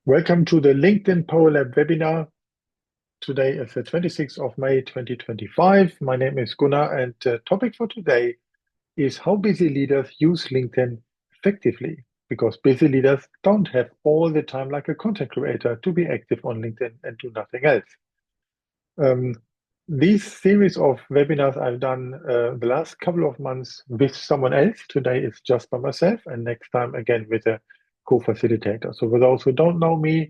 Welcome to the LinkedIn Power Lab webinar. Today is the 26th of May 2025. My name is Gunnar, and the topic for today is how busy leaders use LinkedIn effectively, because busy leaders don't have all the time like a content creator to be active on LinkedIn and do nothing else. These series of webinars I've done the last couple of months with someone else. Today is just by myself, and next time again with a co-facilitator. So for those who don't know me,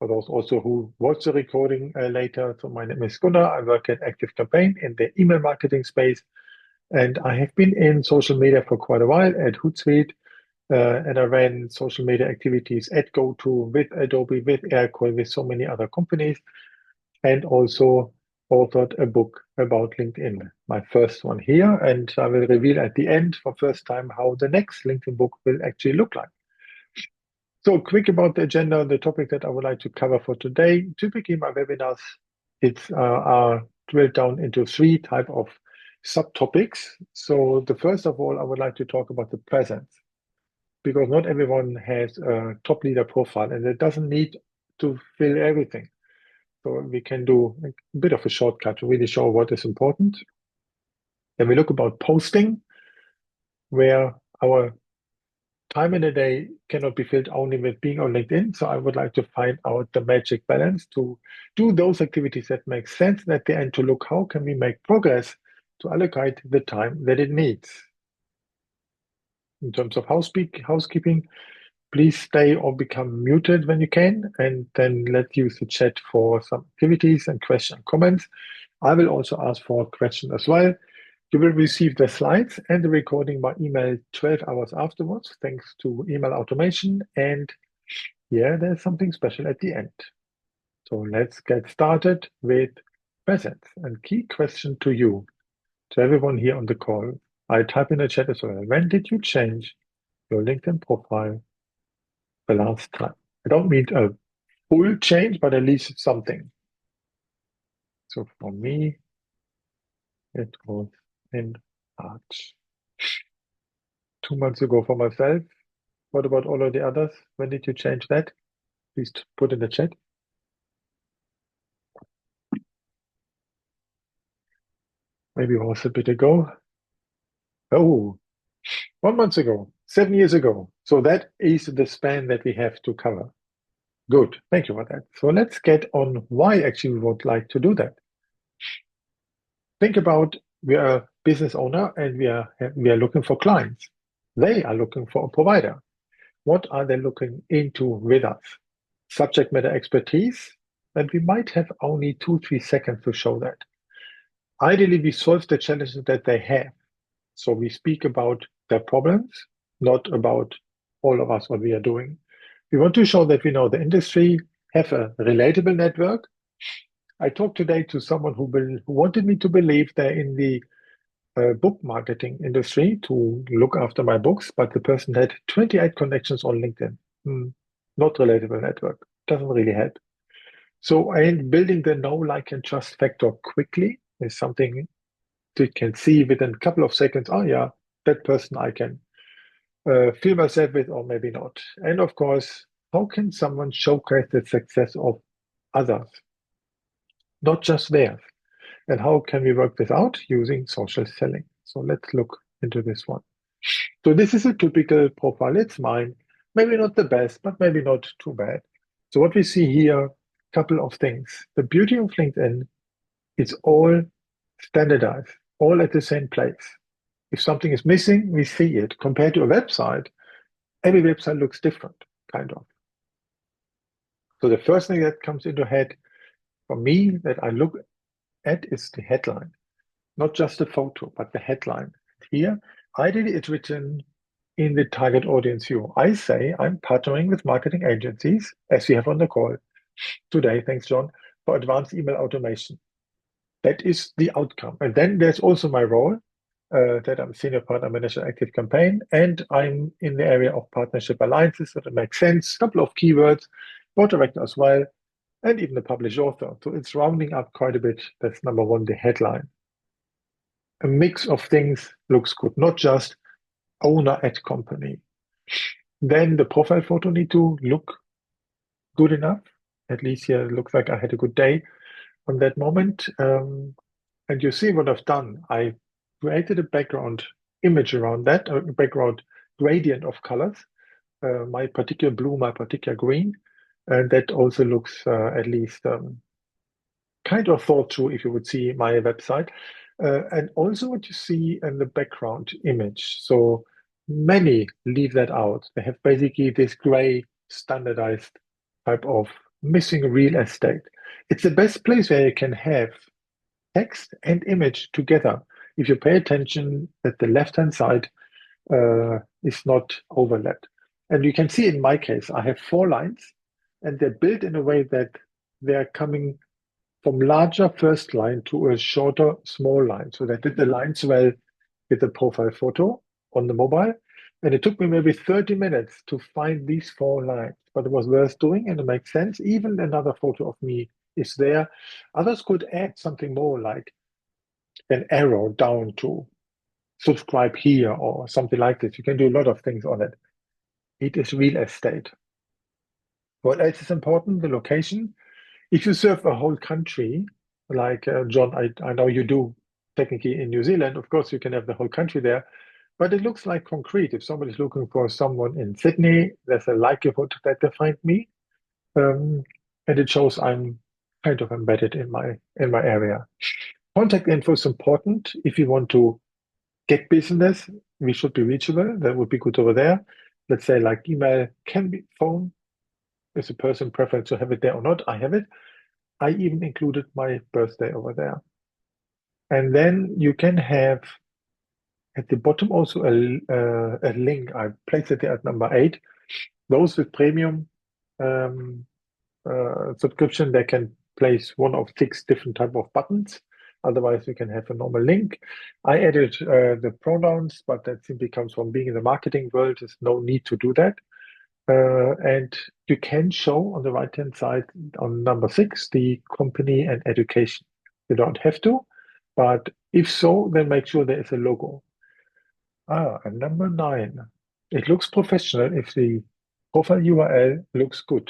for those also who watch the recording later, so my name is Gunnar. I work at Active Campaign in the email marketing space, and I have been in social media for quite a while at Hootsuite, and I ran social media activities at GoTo with Adobe, with Aircall, with so many other companies, and also authored a book about LinkedIn, my first one here, and I will reveal at the end for first time how the next LinkedIn book will actually look like. So quick about the agenda, the topic that I would like to cover for today. Typically my webinars are drilled down into three type of subtopics. So the first of all, I would like to talk about the presence, because not everyone has a top leader profile and it doesn't need to fill everything. So we can do a bit of a shortcut to really show what is important. Then we look about posting, where our time in a day cannot be filled only with being on LinkedIn. So I would like to find out the magic balance to do those activities that make sense, and at the end to look how can we make progress to allocate the time that it needs. In terms of housekeeping, please stay or become muted when you can, and then let's use the chat for some activities and question and comments. I will also ask for a question as well. You will receive the slides and the recording by email 12 hours afterwards, thanks to email automation. And yeah, there's something special at the end. So let's get started with presence. And key question to you, to everyone here on the call. I type in the chat as well. When did you change your LinkedIn profile the last time? I don't mean a full change, but at least something. So for me, it was in March. 2 months ago for myself. What about all of the others? When did you change that? Please put in the chat. Maybe it was a bit ago. Oh, 1 month ago, 7 years ago. So that is the span that we have to cover. Good. Thank you for that. So let's get on why actually we would like to do that. Think about, we are a business owner and we are looking for clients. They are looking for a provider. What are they looking into with us? Subject matter expertise, and we might have only 2-3 seconds to show that. Ideally, we solve the challenges that they have. So we speak about their problems, not about all of us, what we are doing. We want to show that we know the industry, have a relatable network. I talked today to someone who wanted me to believe they're in the book marketing industry to look after my books, but the person had 28 connections on LinkedIn. Not relatable network. Doesn't really help. So building the know, like, and trust factor quickly is something that you can see within a couple of seconds. Oh yeah, that person I can feel myself with, or maybe not. And of course, how can someone showcase the success of others, not just theirs? And how can we work this out using social selling? So let's look into this one. So this is a typical profile. It's mine. Maybe not the best, but maybe not too bad. So what we see here, couple of things. The beauty of LinkedIn is all standardized, all at the same place. If something is missing, we see it. Compared to a website, every website looks different, kind of. So the first thing that comes into head for me that I look at is the headline. Not just the photo, but the headline. Here, ideally it's written in the target audience view. I say I'm partnering with marketing agencies, as we have on the call today, thanks John, for advanced email automation. That is the outcome. And then there's also my role, that I'm Senior Partner Manager Active Campaign, and I'm in the area of partnership alliances, so that makes sense. A couple of keywords, board director as well, and even the published author. So it's rounding up quite a bit. That's number one, the headline. A mix of things looks good, not just owner at company. Then the profile photo need to look good enough. At least here it looks like I had a good day on that moment. And you see what I've done. I created a background image around that, a background gradient of colors. My particular blue, my particular green. And that also looks at least kind of thought through if you would see my website. And also what you see in the background image. So many leave that out. They have basically this gray standardized type of missing real estate. It's the best place where you can have text and image together. If you pay attention that the left-hand side is not overlapped. And you can see in my case, I have 4 lines and they're built in a way that they're coming from larger first line to a shorter small line. So that it aligns well with the profile photo on the mobile. And it took me maybe 30 minutes to find these 4 lines, but it was worth doing and it makes sense. Even another photo of me is there. Others could add something more like an arrow down to subscribe here or something like this. You can do a lot of things on it. It is real estate. What else is important? The location. If you serve a whole country, like John, I know you do technically in New Zealand, of course, you can have the whole country there, but it looks like concrete. If somebody's looking for someone in Sydney, there's a likelihood that they find me. And it shows I'm kind of embedded in my area. Contact info is important. If you want to get business, we should be reachable. That would be good over there. Let's say like email can be phone. Is a person preference to have it there or not? I have it. I even included my birthday over there. And then you can have at the bottom also a link. I placed it there at number 8. Those with premium subscription, they can place one of 6 different type of buttons. Otherwise, you can have a normal link. I added the pronouns, but that simply comes from being in the marketing world. There's no need to do that. And you can show on the right-hand side on number 6, the company and education. You don't have to, but if so, then make sure there is a logo. And number 9, it looks professional if the profile URL looks good.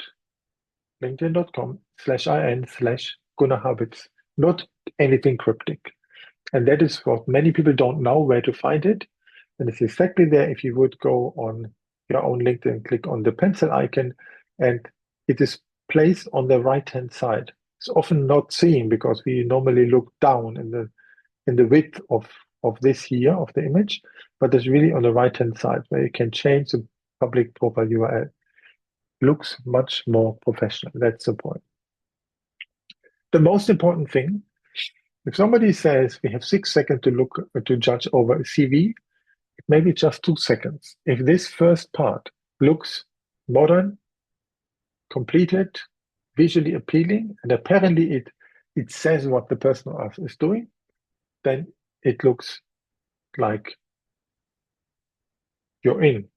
LinkedIn.com/in/Gunnar Habitz. Not anything cryptic. And that is what many people don't know where to find it. And it's exactly there if you would go on your own LinkedIn, click on the pencil icon, and it is placed on the right-hand side. It's often not seen because we normally look down in the width of this here of the image, but it's really on the right-hand side where you can change the public profile URL. Looks much more professional. That's the point. The most important thing, if somebody says we have 6 seconds to judge over a CV, maybe just 2 seconds. If this first part looks modern, completed, visually appealing, and apparently it says what the person is doing, then it looks like you're in,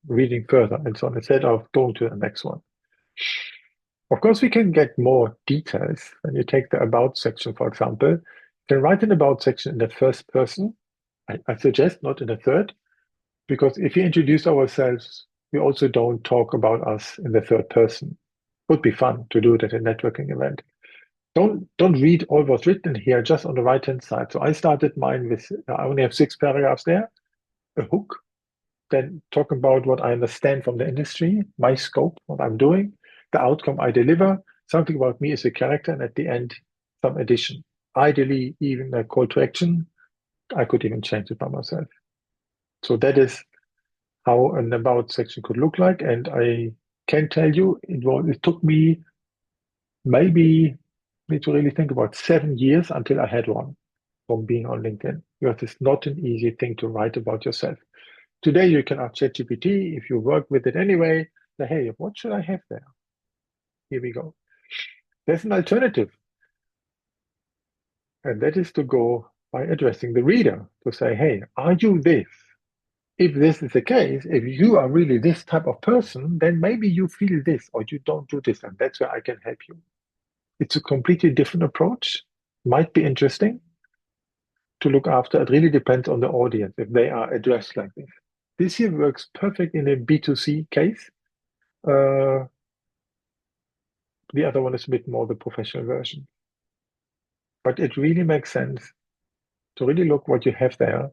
reading further and so on, instead of going to the next one. Of course, we can get more details. When you take the About section, for example, you can write an About section in the first person. I suggest not in the third, because if we introduce ourselves, we also don't talk about us in the third person. Would be fun to do it at a networking event. Don't read all what's written here, just on the right-hand side. So I started mine with, I only have 6 paragraphs there, a hook, then talk about what I understand from the industry, my scope, what I'm doing, the outcome I deliver, something about me as a character, and at the end, some addition. Ideally, even a call to action. I could even change it by myself. So that is how an About section could look like. And I can tell you, it took me maybe, need to really think about 7 years until I had one from being on LinkedIn, because it's not an easy thing to write about yourself. Today, you can ask ChatGPT, if you work with it anyway, say, hey, what should I have there? Here we go. There's an alternative. And that is to go by addressing the reader to say, hey, are you this? If this is the case, if you are really this type of person, then maybe you feel this or you don't do this. And that's where I can help you. It's a completely different approach. Might be interesting to look after. It really depends on the audience if they are addressed like this. This here works perfect in a B2C case. The other one is a bit more the professional version. But it really makes sense to really look what you have there,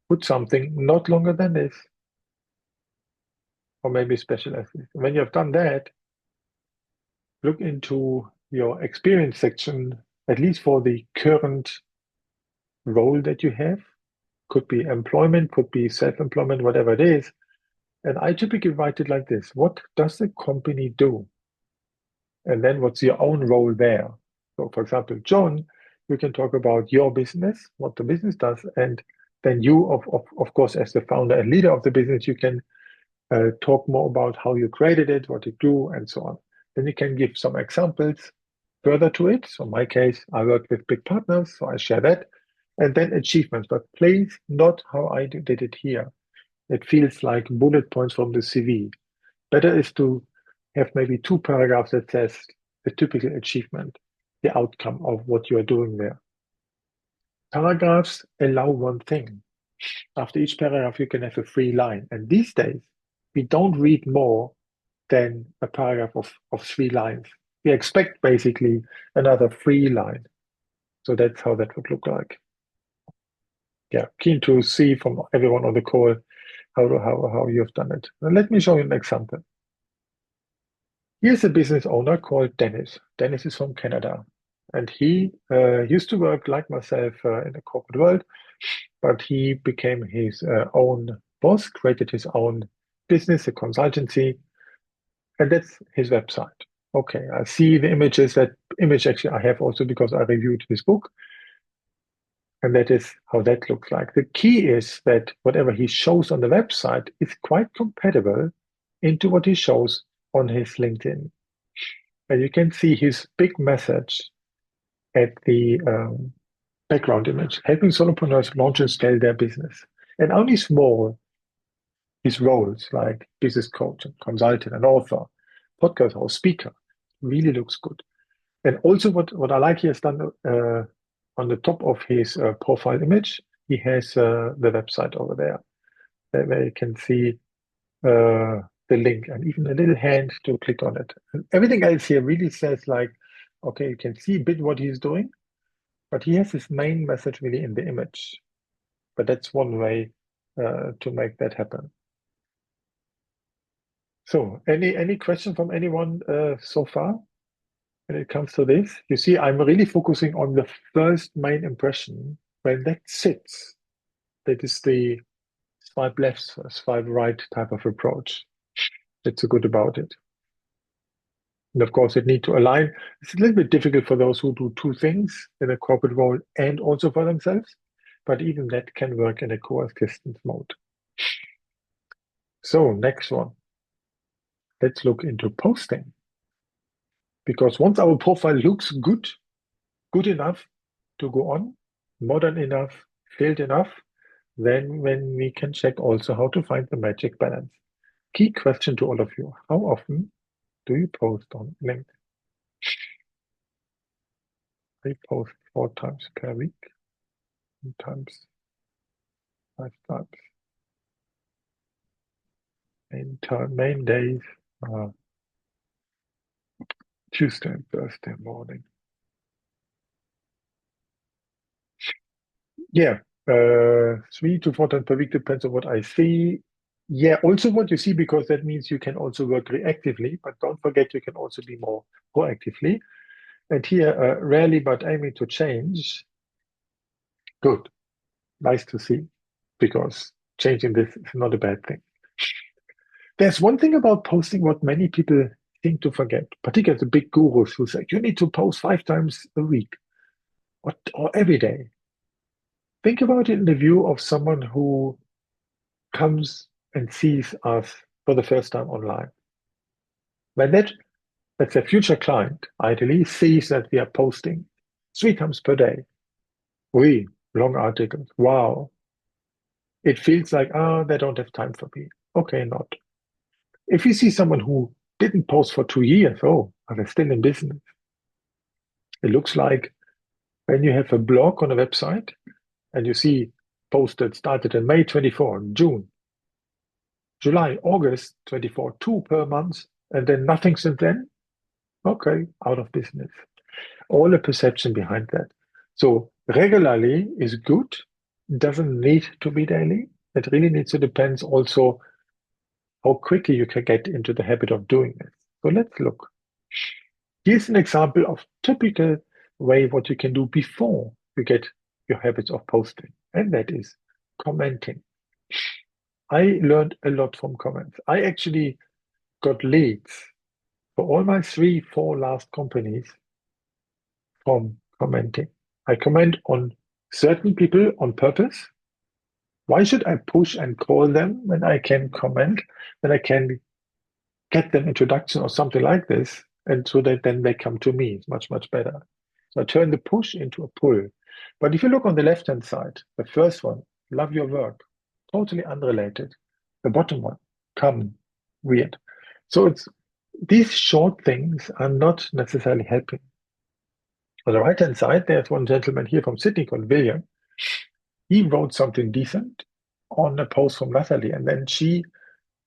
put something not longer than this, or maybe special as this. When you have done that, look into your experience section, at least for the current role that you have. Could be employment, could be self-employment, whatever it is. And I typically write it like this. What does the company do? And then what's your own role there? So for example, John, you can talk about your business, what the business does, and then you, of course, as the founder and leader of the business, you can talk more about how you created it, what you do, and so on. Then you can give some examples further to it. So in my case, I work with big partners, so I share that. And then achievements, but please not how I did it here. It feels like bullet points from the CV. Better is to have maybe 2 paragraphs that says the typical achievement, the outcome of what you are doing there. Paragraphs allow one thing. After each paragraph, you can have a free line. And these days, we don't read more than a paragraph of 3 lines. We expect basically another free line. So that's how that would look like. Yeah, keen to see from everyone on the call how you've done it. Now, let me show you an example. Here's a business owner called Dennis. Dennis is from Canada. And he used to work like myself in the corporate world, but he became his own boss, created his own business, a consultancy, and that's his website. Okay, I see the images. That image actually I have also because I reviewed his book. And that is how that looks like. The key is that whatever he shows on the website is quite compatible into what he shows on his LinkedIn. And you can see his big message at the background image, helping solopreneurs launch and scale their business. And only small, his roles like business coach and consultant and author, podcast or speaker really looks good. And also what I like he has done on the top of his profile image, he has the website over there where you can see the link and even a little hand to click on it. And everything else here really says like, okay, you can see a bit what he's doing, but he has his main message really in the image. But that's one way to make that happen. So any question from anyone so far? When it comes to this, you see, I'm really focusing on the first main impression. When that sits, that is the swipe left, swipe right type of approach. That's so good about it. And of course, it needs to align. It's a little bit difficult for those who do 2 things in a corporate role and also for themselves, but even that can work in a coexistence mode. So next one, let's look into posting. Because once our profile looks good enough to go on, modern enough, filled enough, then when we can check also how to find the magic balance. Key question to all of you. How often do you post on LinkedIn? I post 4 times per week, sometimes 5 times. Main days are Tuesday and Thursday morning. Yeah, 3 to 4 times per week depends on what I see. Yeah, also what you see, because that means you can also work reactively, but don't forget you can also be more proactively. And here, rarely but aiming to change. Good, nice to see, because changing this is not a bad thing. There's one thing about posting what many people seem to forget, particularly the big gurus who say you need to post 5 times a week or every day. Think about it in the view of someone who comes and sees us for the first time online. When that's a future client, ideally, sees that we are posting 3 times per day. Long articles. Wow. It feels like, they don't have time for me. Okay, not. If you see someone who didn't post for 2 years, are they still in business? It looks like when you have a blog on a website and you see posted started in May 24, June, July, August 24, 2 per month, and then nothing since then. Okay, out of business. All the perception behind that. So regularly is good, doesn't need to be daily. It really needs to depends also how quickly you can get into the habit of doing this. So let's look. Here's an example of typical way what you can do before you get your habits of posting, and that is commenting. I learned a lot from comments. I actually got leads for all my 3, 4 last companies from commenting. I comment on certain people on purpose. Why should I push and call them when I can comment, when I can get them introduction or something like this, and so that then they come to me? It's much, much better. So I turn the push into a pull. But if you look on the left-hand side, the first one, love your work, totally unrelated. The bottom one, come, weird. So it's these short things are not necessarily helping. On the right-hand side, there's one gentleman here from Sydney called William. He wrote something decent on a post from Natalie, and then she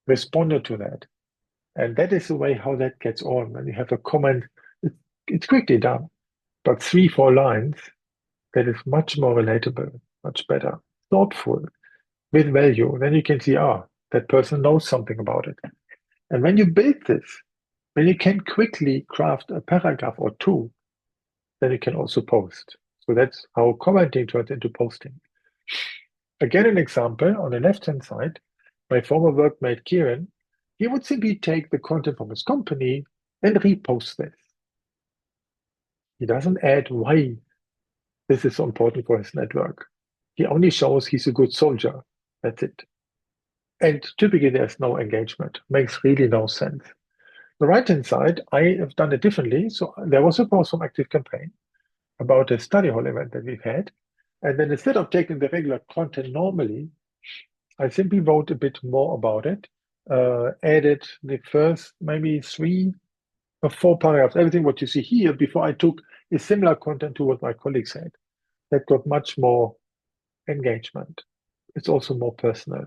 responded to that. And that is the way how that gets on. When you have a comment, it's quickly done, but 3, 4 lines, that is much more relatable, much better, thoughtful, with value. Then you can see, that person knows something about it. And when you build this, when you can quickly craft a paragraph or two, then you can also post. So that's how commenting turns into posting. Again, an example on the left-hand side, my former workmate Kieran, he would simply take the content from his company and repost this. He doesn't add why this is so important for his network. He only shows he's a good soldier. That's it. And typically there's no engagement. Makes really no sense. The right-hand side, I have done it differently. So there was a post from Active Campaign about a study hall event that we've had. And then instead of taking the regular content normally, I simply wrote a bit more about it, added the first maybe 3 or 4 paragraphs, everything what you see here before I took is similar content to what my colleagues said. That got much more engagement. It's also more personal.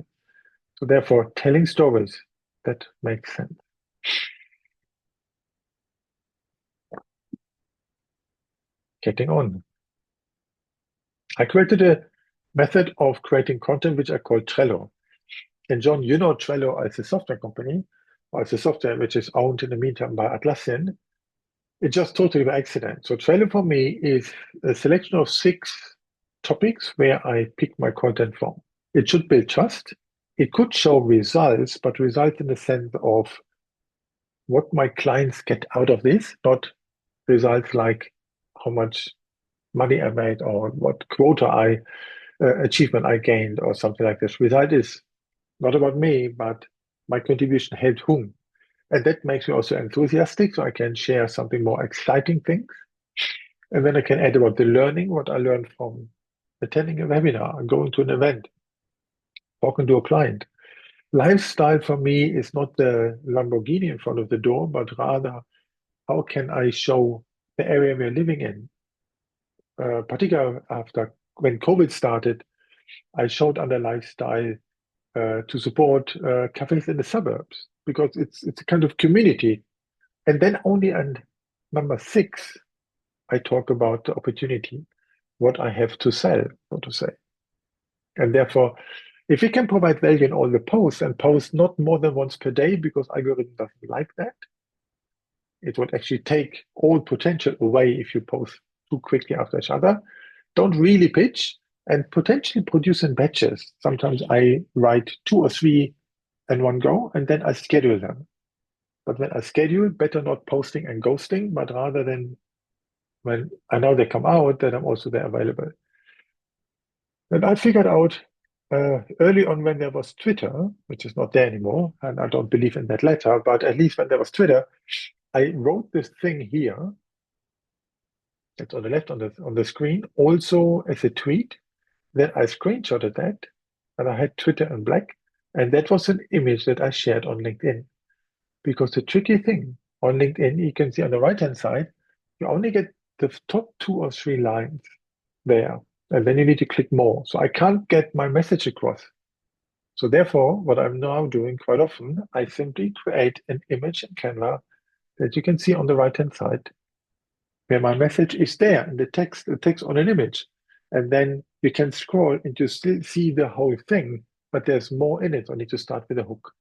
So therefore, telling stories, that makes sense. Getting on. I created a method of creating content which I call Trello. And John, you know Trello as a software company, or as a software which is owned in the meantime by Atlassian. It's just totally by accident. So Trello for me is a selection of 6 topics where I pick my content from. It should build trust. It could show results, but results in the sense of what my clients get out of this, not results like how much money I made or what quota I achievement I gained or something like this. Result is not about me, but my contribution helped whom. And that makes me also enthusiastic, so I can share something more exciting things. And then I can add about the learning, what I learned from attending a webinar, going to an event, talking to a client. Lifestyle for me is not the Lamborghini in front of the door, but rather how can I show the area we're living in? Particularly after when COVID started, I showed under lifestyle to support cafes in the suburbs because it's a kind of community. And then only on number 6, I talk about the opportunity, what I have to sell, so to say. And therefore, if we can provide value in all the posts and post not more than once per day because algorithm doesn't like that, it would actually take all potential away if you post too quickly after each other. Don't really pitch and potentially produce in batches. Sometimes I write 2 or 3 in one go and then I schedule them. But when I schedule, better not posting and ghosting, but rather than when I know they come out, then I'm also there available. And I figured out early on when there was Twitter, which is not there anymore, and I don't believe in that letter, but at least when there was Twitter, I wrote this thing here. It's on the left on the screen, also as a tweet. Then I screenshotted that, and I had Twitter in black, and that was an image that I shared on LinkedIn. Because the tricky thing on LinkedIn, you can see on the right-hand side, you only get the top 2 or 3 lines there, and then you need to click more. So I can't get my message across. So therefore, what I'm now doing quite often, I simply create an image in Canva that you can see on the right-hand side, where my message is there in the text on an image. And then you can scroll and you still see the whole thing, but there's more in it. I need to start with a hook.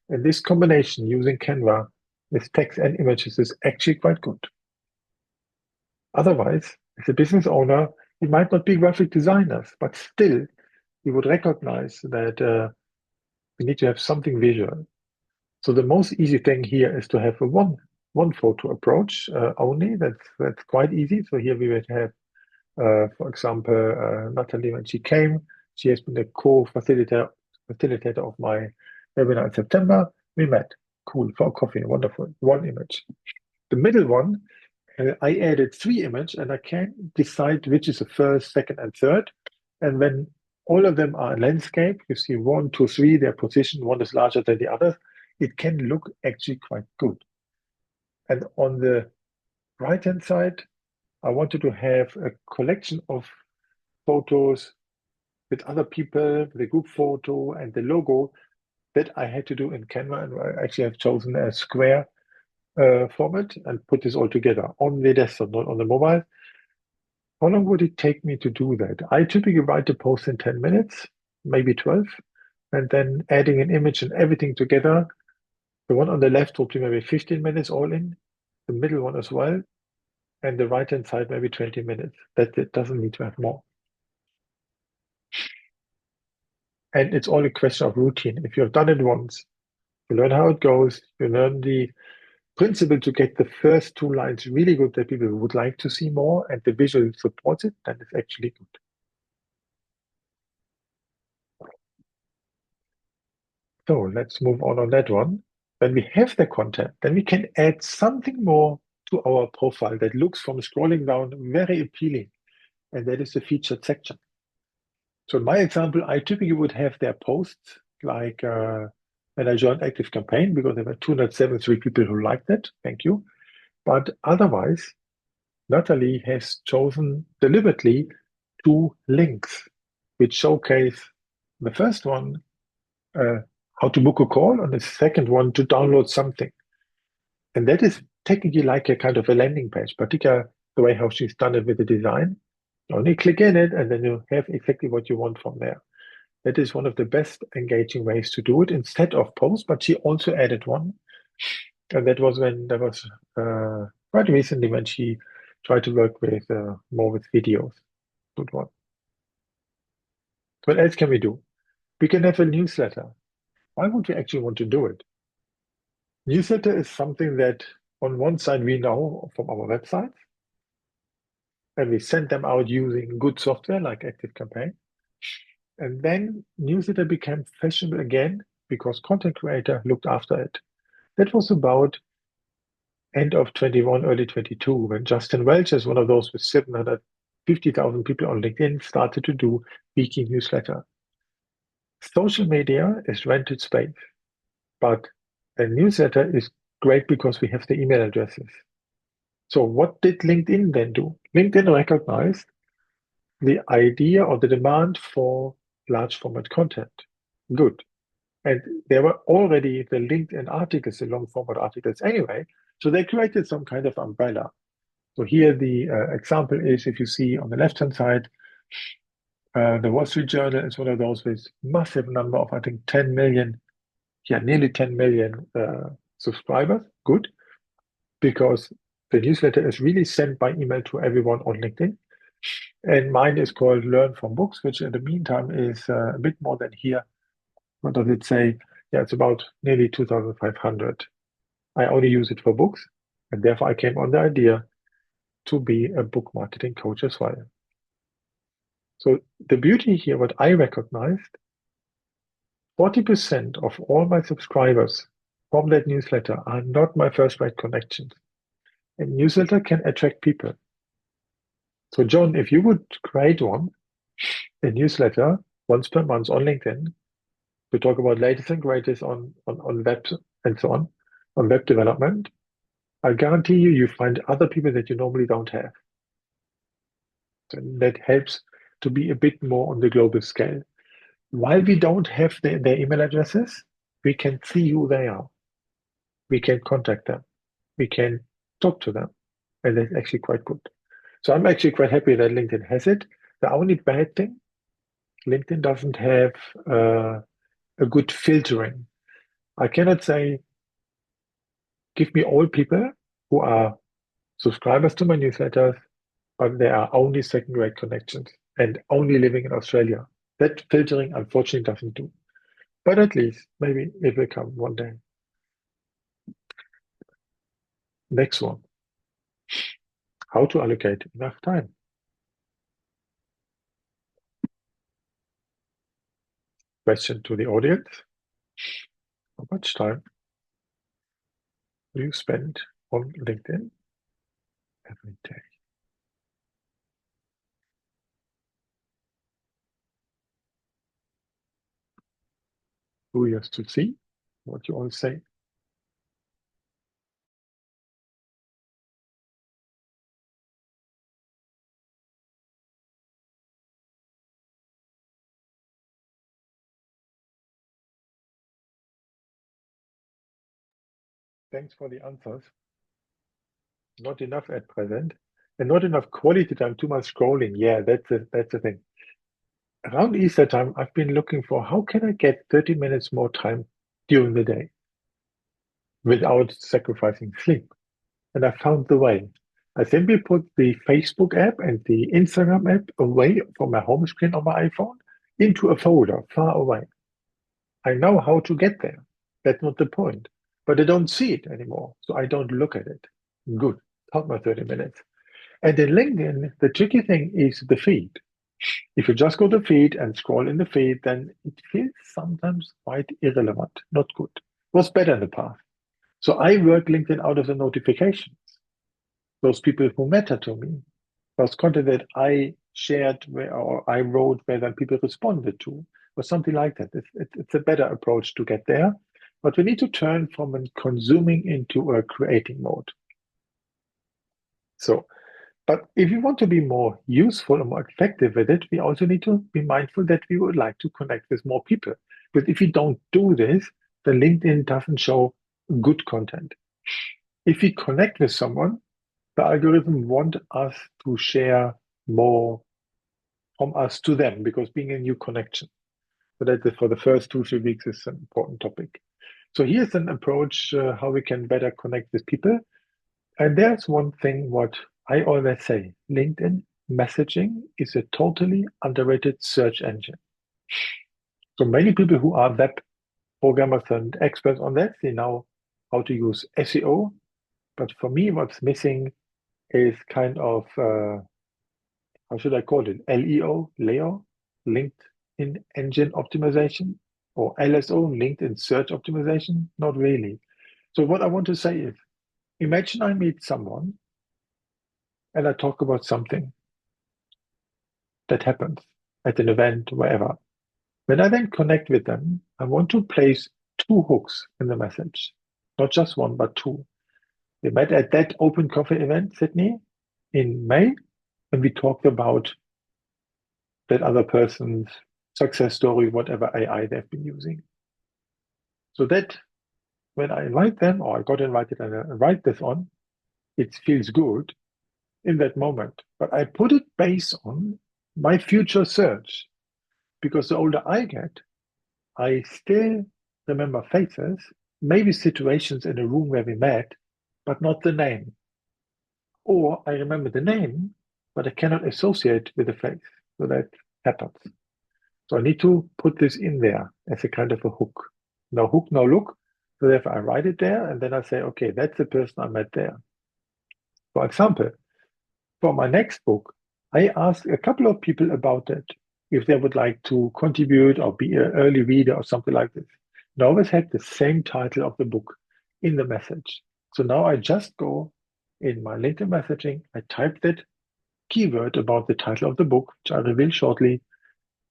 And this combination using Canva with text and images is actually quite good. Otherwise, as a business owner, you might not be graphic designers, but still you would recognize that we need to have something visual. So the most easy thing here is to have a one photo approach only. That's quite easy. So here we would have, for example, Natalie when she came. She has been a co-facilitator of my webinar in September. We met. Cool, for coffee, wonderful. One image. The middle one, I added 3 images, and I can decide which is the first, second, and third. And when all of them are landscape, you see 1, 2, 3, their position, one is larger than the other. It can look actually quite good. And on the right-hand side, I wanted to have a collection of photos with other people, the group photo and the logo that I had to do in Canva. And I actually have chosen a square format and put this all together on the desktop, not on the mobile. How long would it take me to do that? I typically write a post in 10 minutes, maybe 12, and then adding an image and everything together. The one on the left will be maybe 15 minutes all in, the middle one as well, and the right-hand side maybe 20 minutes. That doesn't need to have more. And it's all a question of routine. If you've done it once, you learn how it goes, you learn the principle to get the first 2 lines really good that people would like to see more, and the visual supports it, then it's actually good. So let's move on that one. When we have the content, then we can add something more to our profile that looks from scrolling down very appealing, and that is the featured section. So in my example, I typically would have their posts like when I joined Active Campaign, because there were 273 people who liked it. Thank you. But otherwise, Natalie has chosen deliberately 2 links, which showcase the first one, how to book a call, and the second one to download something. And that is technically like a kind of a landing page, particularly the way how she's done it with the design. Only click in it, and then you have exactly what you want from there. That is one of the best engaging ways to do it instead of post, but she also added one. And that was quite recently when she tried to work with more with videos. Good one. What else can we do? We can have a newsletter. Why would we actually want to do it? Newsletter is something that on one side we know from our websites, and we send them out using good software like ActiveCampaign. And then newsletter became fashionable again because content creator looked after it. That was about end of 21, early 22, when Justin Welch, as one of those with 750,000 people on LinkedIn, started to do weekly newsletter. Social media is rented space, but a newsletter is great because we have the email addresses. So what did LinkedIn then do? LinkedIn recognized the idea or the demand for large format content. Good. And there were already the LinkedIn articles, the long format articles anyway. So they created some kind of umbrella. So here the example is, if you see on the left-hand side, the Wall Street Journal is one of those with massive number of, I think, 10 million, nearly 10 million subscribers. Good. Because the newsletter is really sent by email to everyone on LinkedIn. And mine is called Learn from Books, which in the meantime is a bit more than here. What does it say? Yeah, it's about nearly 2,500. I only use it for books, and therefore I came on the idea to be a book marketing coach as well. So the beauty here, what I recognized, 40% of all my subscribers from that newsletter are not my first-rate connections. And newsletter can attract people. So John, if you would create a newsletter once per month on LinkedIn, to talk about latest and greatest on web and so on web development, I guarantee you find other people that you normally don't have. So that helps to be a bit more on the global scale. While we don't have their email addresses, we can see who they are. We can contact them. we can talk to them. And that's actually quite good. So I'm actually quite happy that LinkedIn has it. The only bad thing, LinkedIn doesn't have a good filtering. I cannot say, give me all people who are subscribers to my newsletters, but they are only second-rate connections and only living in Australia. That filtering, unfortunately, doesn't do. But at least maybe it will come one day. Next one. How to allocate enough time. Question to the audience. How much time do you spend on LinkedIn every day? Curious to see what you all say. Thanks for the answers. Not enough at present, and not enough quality time, too much scrolling. Yeah, that's the thing. Around Easter time, I've been looking for how can I get 30 minutes more time during the day without sacrificing sleep. And I found the way. I simply put the Facebook app and the Instagram app away from my home screen on my iPhone into a folder far away. I know how to get there. That's not the point. But I don't see it anymore, so I don't look at it. Good. Count my 30 minutes. And in LinkedIn, the tricky thing is the feed. If you just go to the feed and scroll in the feed, then it feels sometimes quite irrelevant, not good. It was better in the past. So I work LinkedIn out of the notifications. Those people who matter to me, those content that I shared or I wrote where then people responded to, or something like that. It's a better approach to get there. But we need to turn from a consuming into a creating mode. So, but if you want to be more useful and more effective with it, we also need to be mindful that we would like to connect with more people. Because if you don't do this, then LinkedIn doesn't show good content. If we connect with someone, the algorithm want us to share more from us to them because being a new connection. So that is for the first 2, 3 weeks is an important topic. So here's an approach how we can better connect with people. And there's one thing what I always say, LinkedIn messaging is a totally underrated search engine. So many people who are web programmers and experts on that, they know how to use SEO. But for me, what's missing is kind of, how should I call it? LEO, LinkedIn Engine Optimization, or LSO, LinkedIn Search Optimization? Not really. So what I want to say is, imagine I meet someone and I talk about something that happens at an event, wherever. When I then connect with them, I want to place 2 hooks in the message, not just one, but 2. We met at that Open Coffee event, Sydney, in May, and we talked about that other person's success story, whatever AI they've been using. So that when I invite them, or I got invited and I write this on, it feels good in that moment. But I put it based on my future search because the older I get, I still remember faces, maybe situations in a room where we met, but not the name. Or I remember the name, but I cannot associate with the face. So that happens. So I need to put this in there as a kind of a hook. No hook, no look. So therefore I write it there and then I say, okay, that's the person I met there. For example, for my next book, I asked a couple of people about it, if they would like to contribute or be an early reader or something like this. And I always had the same title of the book in the message. So now I just go in my LinkedIn messaging, I type that keyword about the title of the book, which I reveal shortly,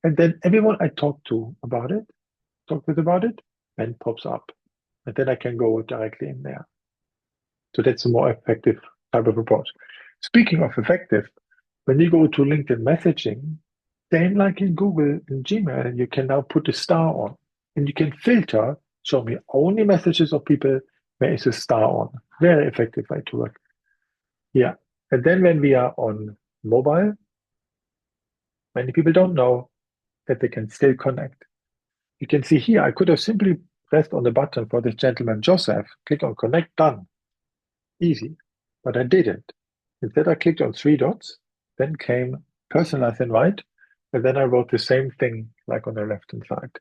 and then everyone I talk with about it, then pops up. And then I can go directly in there. So that's a more effective type of approach. Speaking of effective, when you go to LinkedIn messaging, same like in Google and Gmail, you can now put a star on and you can filter, show me only messages of people There is a star on. Very effective way to work. Yeah. And then when we are on mobile, many people don't know that they can still connect. You can see here, I could have simply pressed on the button for this gentleman, Joseph, click on connect, done. Easy. But I didn't. Instead, I clicked on three dots, then came personalize invite, and then I wrote the same thing like on the left-hand side.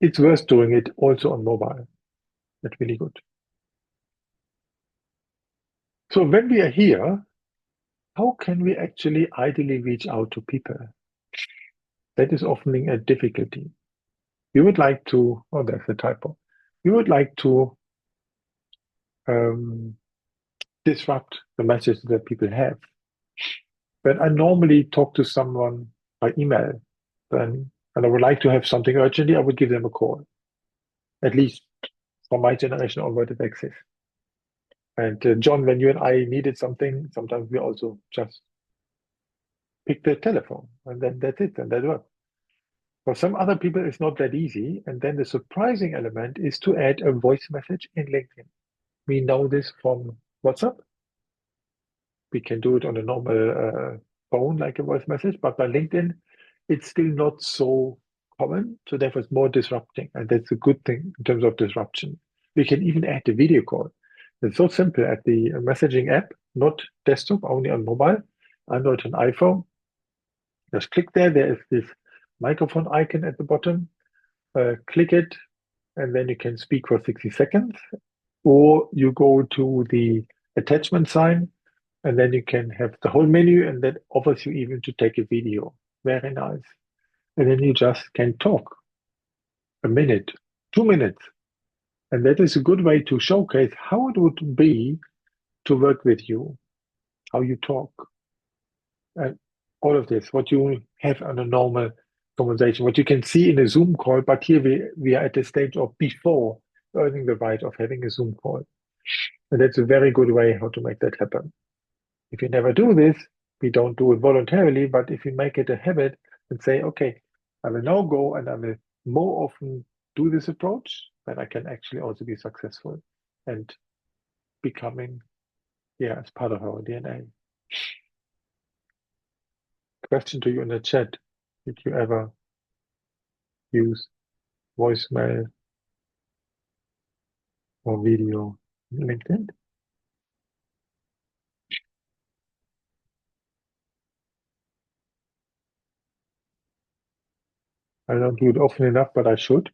It's worth doing it also on mobile. That's really good. So when we are here, how can we actually ideally reach out to people? That is often a difficulty. We would like to, oh, there's a typo. We would like to um, disrupt the message that people have. When I normally talk to someone by email, then and I would like to have something urgently, I would give them a call. At least from my generation onward, it exists. And John, when you and I needed something, sometimes we also just pick the telephone, and then that's it, and that works. For some other people, it's not that easy. And then the surprising element is to add a voice message in LinkedIn. We know this from WhatsApp. We can do it on a normal phone, like a voice message, but by LinkedIn, it's still not so common. So therefore, it's more disrupting. And that's a good thing in terms of disruption. We can even add the video call. It's so simple at the messaging app, not desktop, only on mobile, Android and iPhone. Just click there. There is this microphone icon at the bottom. Click it, and then you can speak for 60 seconds. Or you go to the attachment sign, and then you can have the whole menu, and that offers you even to take a video. Very nice. And then you just can talk a minute, 2 minutes. And that is a good way to showcase how it would be to work with you, how you talk, and all of this, what you have on a normal conversation, what you can see in a Zoom call. But here we are at the stage of before earning the right of having a Zoom call. And that's a very good way how to make that happen. If you never do this, we don't do it voluntarily, but if you make it a habit and say, okay, I will now go and I will more often do this approach, then I can actually also be successful and becoming, yeah, as part of our DNA. Question to you in the chat. Did you ever use voicemail or video in LinkedIn? I don't do it often enough, but I should.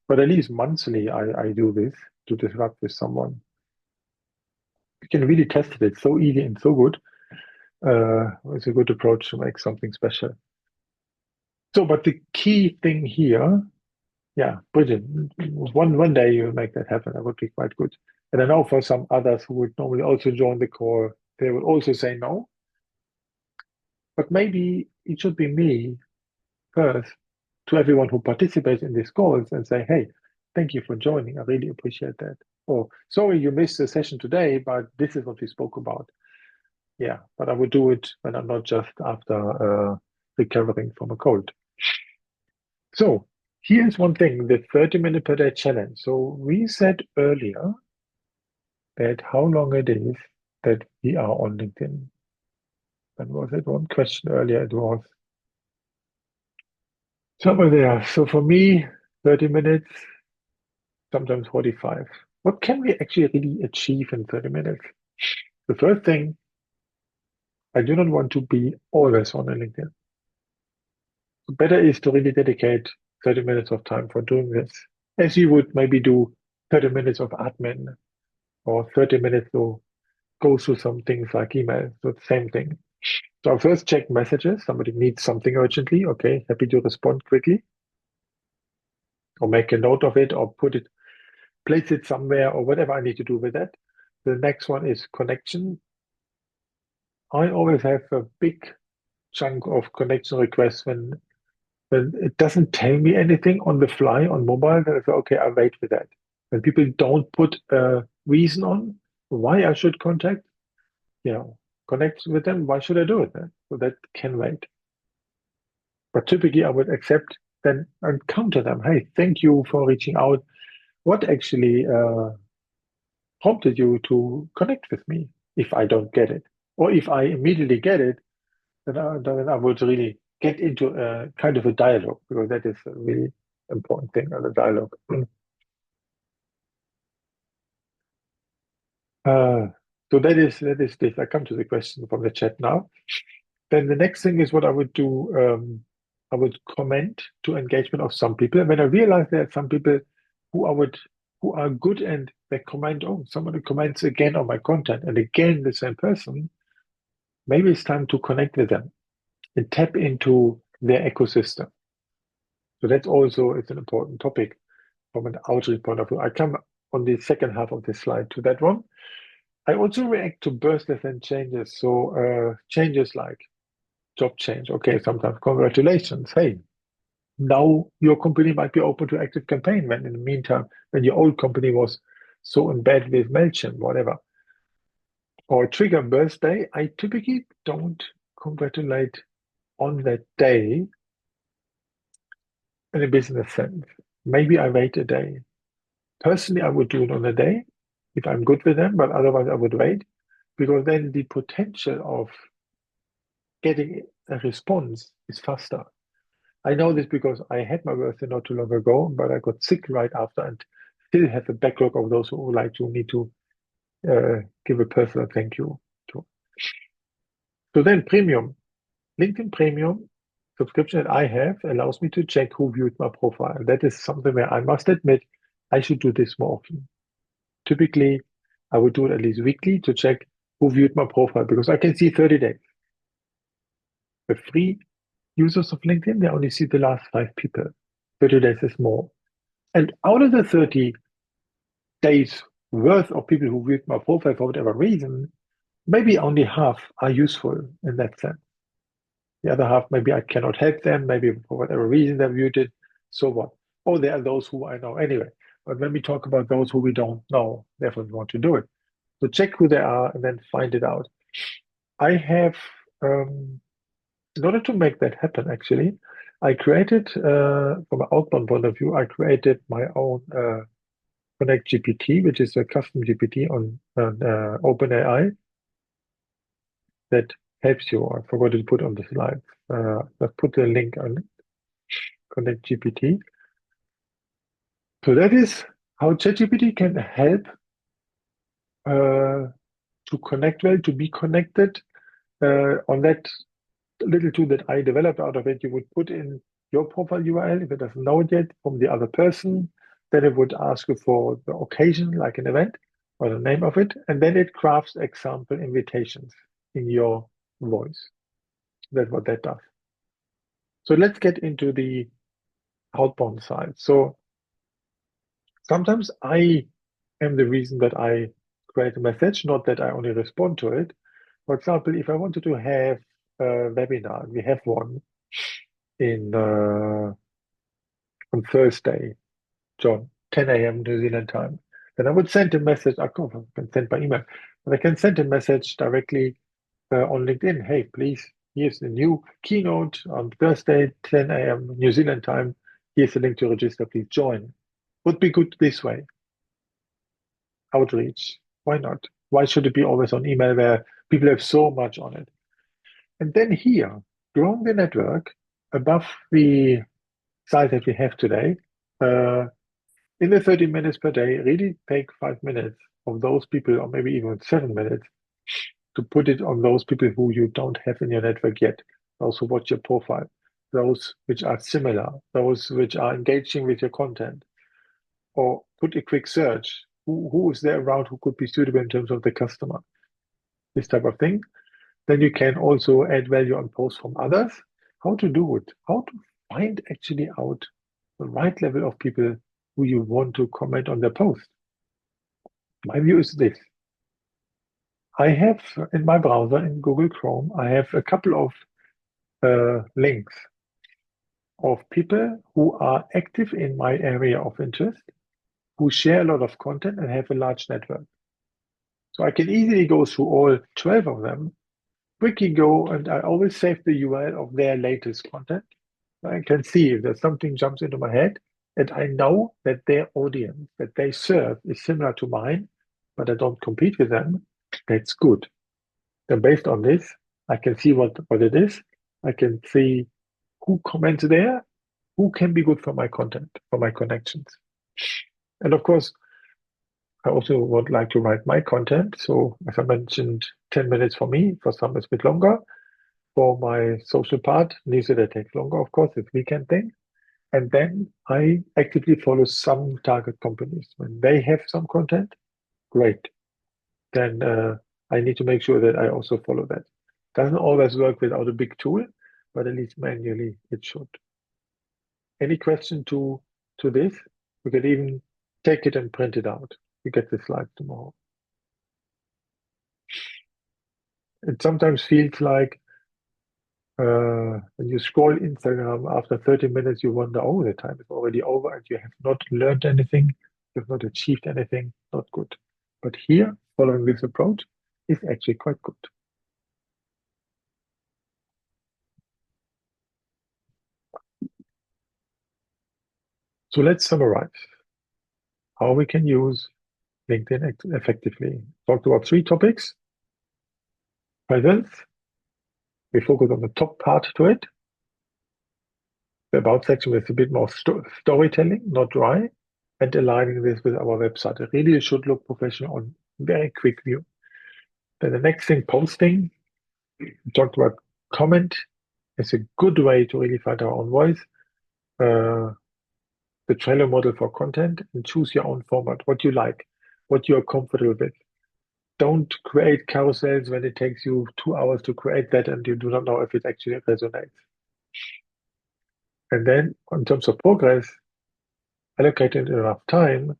But at least monthly, I do this to disrupt with someone. You can really test it. It's so easy and so good. It's a good approach to make something special. So, but the key thing here, yeah, brilliant. One day you make that happen. That would be quite good. And I know for some others who would normally also join the call, they would also say no. But maybe it should be me first to everyone who participates in these calls and say, hey, thank you for joining. I really appreciate that. Or sorry you missed the session today, but this is what we spoke about. Yeah, but I would do it when I'm not just after recovering from a cold. So here's one thing, the 30-minute per day challenge. So we said earlier that how long it is that we are on LinkedIn. That was it. One question earlier it was somewhere there. So for me, 30 minutes, sometimes 45. What can we actually really achieve in 30 minutes? The first thing, I do not want to be always on LinkedIn. Better is to really dedicate 30 minutes of time for doing this, as you would maybe do 30 minutes of admin or 30 minutes to go through some things like email. So the same thing. So I first check messages. Somebody needs something urgently. Okay, happy to respond quickly or make a note of it or put it, place it somewhere or whatever I need to do with that. The next one is connection. I always have a big chunk of connection requests when it doesn't tell me anything on the fly on mobile. Then I say, okay, I'll wait with that. When people don't put a reason on why I should contact, connect with them, why should I do it then? So that can wait. But typically I would accept then and counter them. Hey, thank you for reaching out. What actually prompted you to connect with me if I don't get it. Or if I immediately get it, then I would really get into a kind of a dialogue, because that is a really important thing, the dialogue. Uh, so that is this. I come to the question from the chat now. Then the next thing is what I would do. I would comment to engagement of some people. And when I realize there are some people who are good and they comment, oh, somebody comments again on my content and again the same person, maybe it's time to connect with them and tap into their ecosystem. So that's also it's an important topic from an outreach point of view. I come on the second half of the slide to that one. I also react to burst event changes. So changes like job change. Okay, sometimes congratulations. Hey, now your company might be open to active campaign, when in the meantime, when your old company was so in bed with MailChimp, whatever. Or trigger birthday, I typically don't congratulate on that day in a business sense. Maybe I wait a day. Personally, I would do it on a day if I'm good with them, but otherwise I would wait, because then the potential of getting a response is faster. I know this because I had my birthday not too long ago, but I got sick right after and still have a backlog of those who would like to need to give a personal thank you to. So then premium. LinkedIn Premium subscription that I have allows me to check who viewed my profile. That is something where I must admit I should do this more often. Typically, I would do it at least weekly to check who viewed my profile, because I can see 30 days. The free users of LinkedIn, they only see the last 5 people. 30 days is more. And out of the 30 days worth of people who viewed my profile for whatever reason, maybe only half are useful in that sense. The other half, maybe I cannot help them, maybe for whatever reason they viewed it. So what? Oh, there are those who I know anyway. But when we talk about those who we don't know, therefore we want to do it. So check who they are and then find it out. I have, in order to make that happen, actually, I created, from an outbound point of view, I created my own Connect GPT, which is a custom GPT on OpenAI that helps you. I forgot to put on the slide. Let's put the link on Connect GPT. So that is how ChatGPT can help to connect well, to be connected. On that little tool that I developed out of it, you would put in your profile URL if it doesn't know it yet from the other person. Then it would ask you for the occasion, like an event, or the name of it, and then it crafts example invitations in your voice. That's what that does. So let's get into the outbound side. So sometimes I am the reason that I create a message, not that I only respond to it. For example, if I wanted to have a webinar, we have one in on Thursday, John, 10 a.m. New Zealand time. Then I would send a message. I can send by email, but I can send a message directly on LinkedIn. Hey, please, here's the new keynote on Thursday, 10 a.m. New Zealand time. Here's the link to register. Please join. Would be good this way. Outreach. Why not? Why should it be always on email where people have so much on it? And then here, growing the network above the size that we have today, in the 30 minutes per day, really take 5 minutes of those people, or maybe even 7 minutes, to put it on those people who you don't have in your network yet. Those who watch your profile, those which are similar, those which are engaging with your content, or put a quick search. Who is there around who could be suitable in terms of the customer? This type of thing. Then you can also add value on posts from others. How to do it? How to find actually out the right level of people who you want to comment on their post. My view is this. I have in my browser, in Google Chrome, I have a couple of links of people who are active in my area of interest, who share a lot of content and have a large network. So I can easily go through all 12 of them, quickly go, and I always save the URL of their latest content. I can see if there's something jumps into my head, and I know that their audience that they serve is similar to mine, but I don't compete with them, that's good. Then based on this, I can see what it is. I can see who comments there, who can be good for my content, for my connections. And of course, I also would like to write my content. So as I mentioned, 10 minutes for me, for some it's a bit longer. For my social part, newsletter takes longer, of course, it's a weekend thing. And then I actively follow some target companies. When they have some content, great. Then I need to make sure that I also follow that. Doesn't always work without a big tool, but at least manually it should. Any question to this? We could even take it and print it out. We get the slides tomorrow. It sometimes feels like when you scroll Instagram after 30 minutes, you wonder, oh, the time is already over and you have not learned anything, you have not achieved anything, not good. But here, following this approach is actually quite good. So let's summarize how we can use LinkedIn effectively. Talked about 3 topics. Presence. We focus on the top part to it. The about section is a bit more storytelling, not dry, and aligning this with our website. It really should look professional on very quick view. Then the next thing, posting. We talked about comment. It's a good way to really find our own voice. The Trello model for content, and choose your own format, what you like, what you're comfortable with. Don't create carousels when it takes you 2 hours to create that and you do not know if it actually resonates. And then in terms of progress, allocating enough time.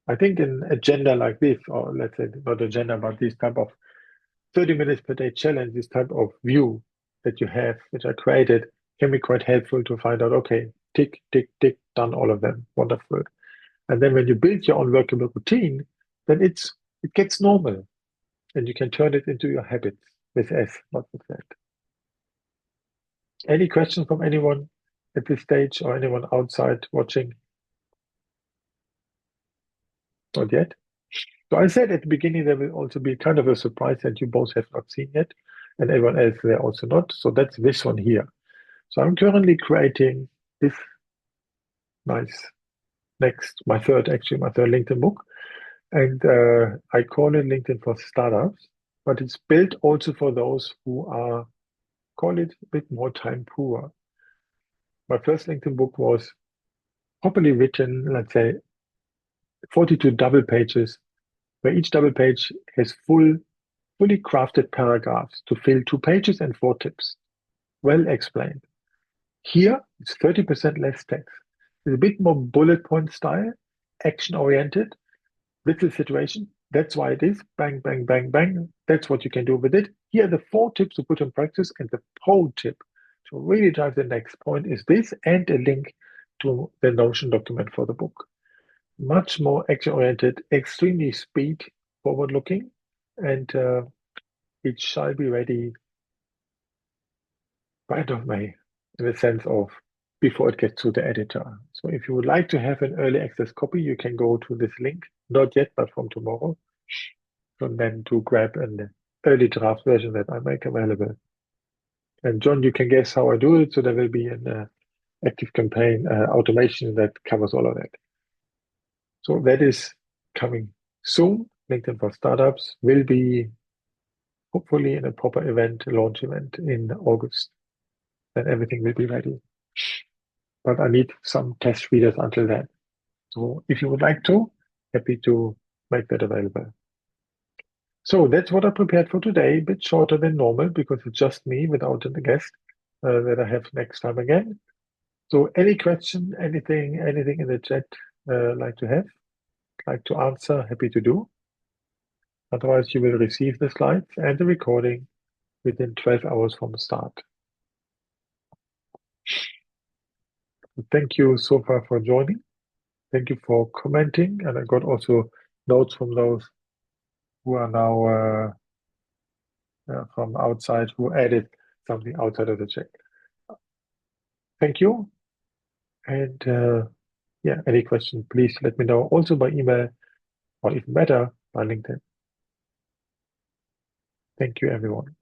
I think an agenda like this, or let's say not agenda, but this type of 30 minutes per day challenge, this type of view that you have, which I created, can be quite helpful to find out, okay, tick, tick, tick, done all of them. Wonderful. And then when you build your own workable routine, then it gets normal and you can turn it into your habits with S, not with Z. Any questions from anyone at this stage or anyone outside watching? Not yet. So I said at the beginning there will also be kind of a surprise that you both have not seen yet, and everyone else there also not. So that's this one here. So I'm currently creating this nice my third LinkedIn book, and I call it LinkedIn for Startups, but it's built also for those who are, call it a bit more time poor. My first LinkedIn book was properly written, let's say 42 double pages, where each double page has fully crafted paragraphs to fill 2 pages and 4 tips. Well explained. Here, it's 30% less text. It's a bit more bullet point style, action oriented, little situation. That's why it is bang, bang, bang, bang. That's what you can do with it. Here are the 4 tips to put in practice, and the pro tip to really drive the next point is this, and a link to the Notion document for the book. Much more action oriented, extremely speed forward looking, and it shall be ready by end of May, in the sense of before it gets to the editor. So if you would like to have an early access copy, you can go to this link, not yet, but from tomorrow, and then to grab an early draft version that I make available. And John, you can guess how I do it. So there will be an active campaign automation that covers all of that. So that is coming soon. LinkedIn for Startups will be hopefully in a proper event, launch event in August. Then everything will be ready. But I need some test readers until then. So if you would like to, happy to make that available. So that's what I prepared for today. A bit shorter than normal because it's just me without a guest that I have next time again. So any question, anything in the chat like to answer, happy to do. Otherwise, you will receive the slides and the recording within 12 hours from the start. Thank you so far for joining. Thank you for commenting. And I got also notes from those who are now from outside who added something outside of the chat. Thank you. And yeah, any question, please let me know also by email, or even better, by LinkedIn. Thank you, everyone.